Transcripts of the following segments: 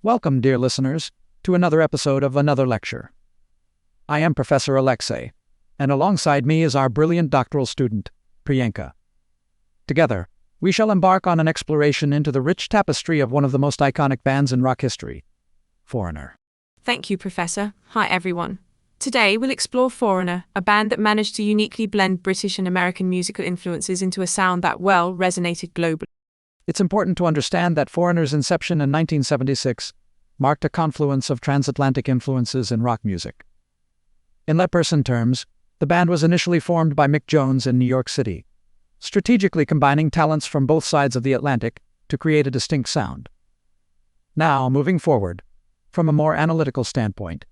Welcome, dear listeners, to another episode of Another Lecture. I am Professor Alexei, and alongside me is our brilliant doctoral student, Priyanka. Together, we shall embark on an exploration into the rich tapestry of one of the most iconic bands in rock history, Foreigner. Thank you, Professor. Hi, everyone. Today, we'll explore Foreigner, a band that managed to uniquely blend British and American musical influences into a sound that resonated globally. It's important to understand that Foreigner's inception in 1976 marked a confluence of transatlantic influences in rock music. In layperson terms, the band was initially formed by Mick Jones in New York City, strategically combining talents from both sides of the Atlantic to create a distinct sound. Now, moving forward, from a more analytical standpoint,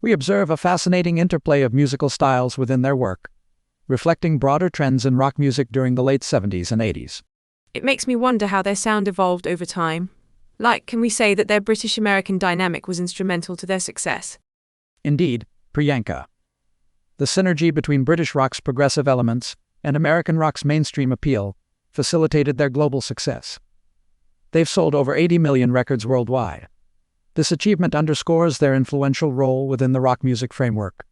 we observe a fascinating interplay of musical styles within their work, reflecting broader trends in rock music during the late 70s and 80s. It makes me wonder how their sound evolved over time. Can we say that their British-American dynamic was instrumental to their success? Indeed, Priyanka. The synergy between British rock's progressive elements and American rock's mainstream appeal facilitated their global success. They've sold over 80 million records worldwide. This achievement underscores their influential role within the rock music framework.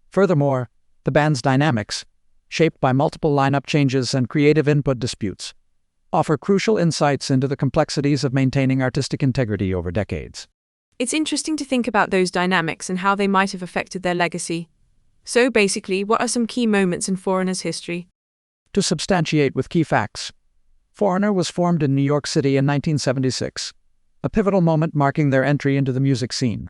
Furthermore, the band's dynamics, shaped by multiple lineup changes and creative input disputes, offer crucial insights into the complexities of maintaining artistic integrity over decades. It's interesting to think about those dynamics and how they might have affected their legacy. So basically, what are some key moments in Foreigner's history? To substantiate with key facts, Foreigner was formed in New York City in 1976, a pivotal moment marking their entry into the music scene.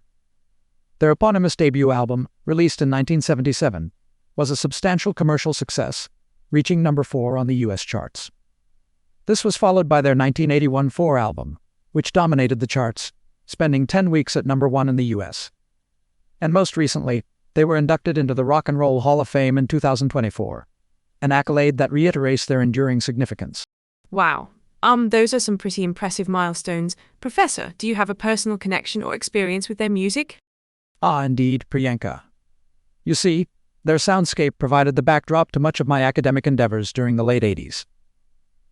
Their eponymous debut album, released in 1977, was a substantial commercial success, reaching number 4 on the US charts. This was followed by their 1981 4 album, which dominated the charts, spending 10 weeks at number 1 in the US. And most recently, they were inducted into the Rock and Roll Hall of Fame in 2024, an accolade that reiterates their enduring significance. Wow. Those are some pretty impressive milestones. Professor, do you have a personal connection or experience with their music? Indeed, Priyanka. You see, their soundscape provided the backdrop to much of my academic endeavors during the late 80s.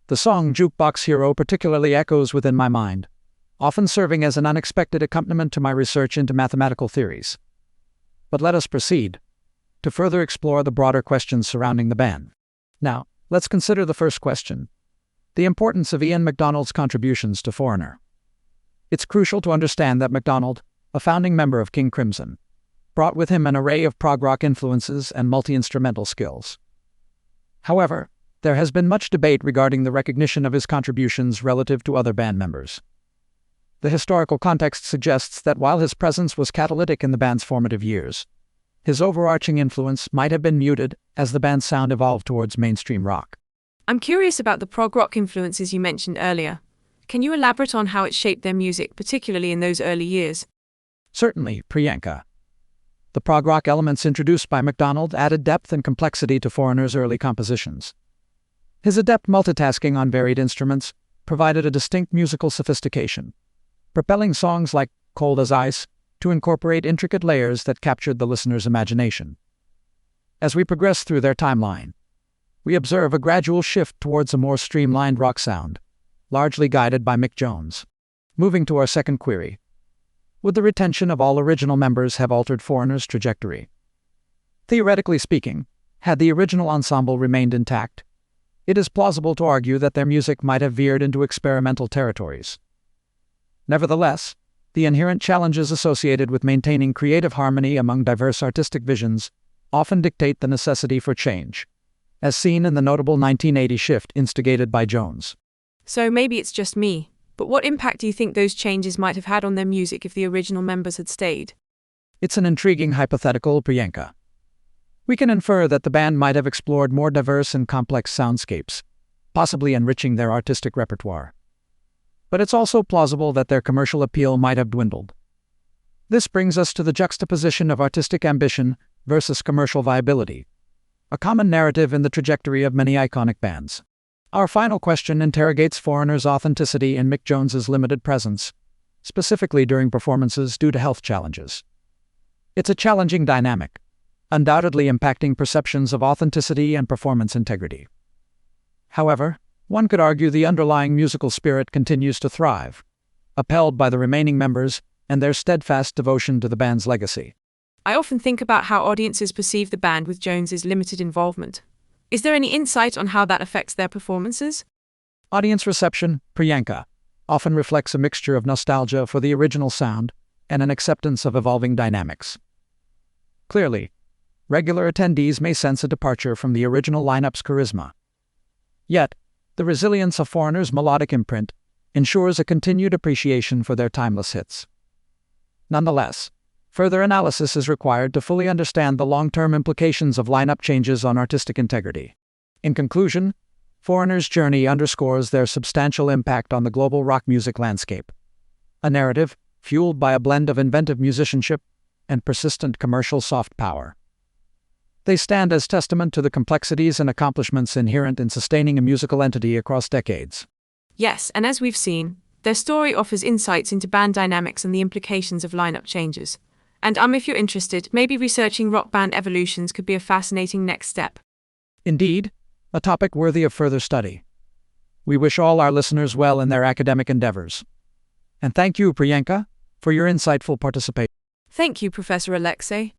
The song Jukebox Hero particularly echoes within my mind, often serving as an unexpected accompaniment to my research into mathematical theories. But let us proceed to further explore the broader questions surrounding the band. Now, let's consider the first question: the importance of Ian MacDonald's contributions to Foreigner. It's crucial to understand that MacDonald, a founding member of King Crimson, brought with him an array of prog rock influences and multi-instrumental skills. However, there has been much debate regarding the recognition of his contributions relative to other band members. The historical context suggests that while his presence was catalytic in the band's formative years, his overarching influence might have been muted as the band's sound evolved towards mainstream rock. I'm curious about the prog rock influences you mentioned earlier. Can you elaborate on how it shaped their music, particularly in those early years? Certainly, Priyanka. The prog rock elements introduced by MacDonald added depth and complexity to Foreigner's early compositions. His adept multitasking on varied instruments provided a distinct musical sophistication, propelling songs like Cold as Ice to incorporate intricate layers that captured the listener's imagination. As we progress through their timeline, we observe a gradual shift towards a more streamlined rock sound, largely guided by Mick Jones. Moving to our second query: would the retention of all original members have altered Foreigner's trajectory? Theoretically speaking, had the original ensemble remained intact, it is plausible to argue that their music might have veered into experimental territories. Nevertheless, the inherent challenges associated with maintaining creative harmony among diverse artistic visions often dictate the necessity for change, as seen in the notable 1980 shift instigated by Jones. So maybe it's just me, but what impact do you think those changes might have had on their music if the original members had stayed? It's an intriguing hypothetical, Priyanka. We can infer that the band might have explored more diverse and complex soundscapes, possibly enriching their artistic repertoire. But it's also plausible that their commercial appeal might have dwindled. This brings us to the juxtaposition of artistic ambition versus commercial viability, a common narrative in the trajectory of many iconic bands. Our final question interrogates Foreigner's authenticity in Mick Jones's limited presence, specifically during performances due to health challenges. It's a challenging dynamic, undoubtedly impacting perceptions of authenticity and performance integrity. However, one could argue the underlying musical spirit continues to thrive, upheld by the remaining members and their steadfast devotion to the band's legacy. I often think about how audiences perceive the band with Jones's limited involvement. Is there any insight on how that affects their performances? Audience reception, Priyanka, often reflects a mixture of nostalgia for the original sound and an acceptance of evolving dynamics. Clearly, regular attendees may sense a departure from the original lineup's charisma. Yet, the resilience of Foreigner's melodic imprint ensures a continued appreciation for their timeless hits. Nonetheless, further analysis is required to fully understand the long-term implications of lineup changes on artistic integrity. In conclusion, Foreigner's journey underscores their substantial impact on the global rock music landscape. A narrative fueled by a blend of inventive musicianship and persistent commercial soft power. They stand as testament to the complexities and accomplishments inherent in sustaining a musical entity across decades. Yes, and as we've seen, their story offers insights into band dynamics and the implications of lineup changes. And if you're interested, maybe researching rock band evolutions could be a fascinating next step. Indeed, a topic worthy of further study. We wish all our listeners well in their academic endeavors. And thank you, Priyanka, for your insightful participation. Thank you, Professor Alexei.